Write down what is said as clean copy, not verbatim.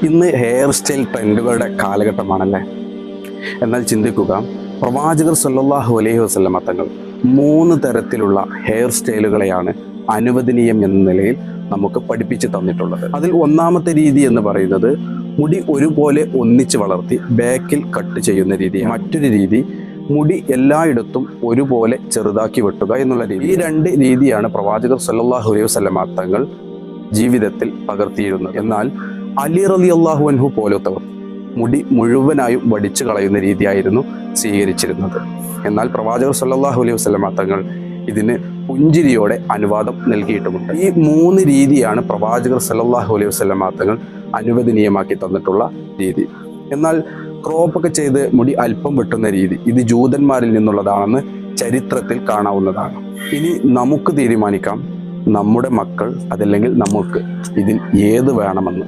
ഇന്ന് hair style ട്രെൻഡുകളുടെ കാലഘട്ടമാണല്ലേ. എന്നാൽ ചിന്തിക്കുക, പ്രവാചകർ സല്ലല്ലാഹു അലൈഹി വസല്ലമ തങ്ങൾ 3 തരത്തിലുള്ള ഹെയർ സ്റ്റൈലുകളെയാണ് അനുവദനീയം എന്ന നിലയിൽ നമുക്ക് പഠിപ്പിച്ച് തന്നിട്ടുള്ളത്. അതിൽ ഒന്നാമത്തെ രീതി എന്ന് പറയുന്നത് മുടി ഒരുപോലെ ഒന്നിച്ച് വളർത്തി ബാക്കിൽ കട്ട് ചെയ്യുന്ന രീതി. മറ്റൊരു രീതി മുടി എല്ലായിടത്തും ഒരുപോലെ ചെറുതാക്കി വെട്ടുക എന്നുള്ള രീതി. ഈ 2 രീതിയാണ് പ്രവാചകർ സല്ലല്ലാഹു അലൈഹി വസല്ലമ തങ്ങൾ ജീവിതത്തിൽ പകർത്തിയിരുന്നത്. എന്നാൽ അലി റളിയല്ലാഹു അൻഹു പോലത്തവർ മുടി മുഴുവനായും വടിച്ചു കളയുന്ന രീതിയായിരുന്നു സ്വീകരിച്ചിരുന്നത്. എന്നാൽ പ്രവാചകർ സല്ലല്ലാഹു അലൈഹി വസല്ലമ തങ്ങൾ ഇതിന് പുഞ്ചിരിയോടെ അനുവാദം നൽകിയിട്ടുമുണ്ട്. ഈ 3 രീതിയാണ് പ്രവാചകർ സല്ലല്ലാഹു അലൈഹി വസല്ലമ തങ്ങൾ അനുവദനീയമാക്കി തന്നിട്ടുള്ള രീതി. എന്നാൽ ക്രോപ്പൊക്കെ ചെയ്ത് മുടി അല്പം വെട്ടുന്ന രീതി, ഇത് ജൂതന്മാരിൽ നിന്നുള്ളതാണെന്ന് ചരിത്രത്തിൽ കാണാവുന്നതാണ്. ഇനി നമുക്ക് തീരുമാനിക്കാം നമ്മുടെ മക്കൾ അതല്ലെങ്കിൽ നമുക്ക് ഇതിൽ ഏത് വേണമെന്ന്.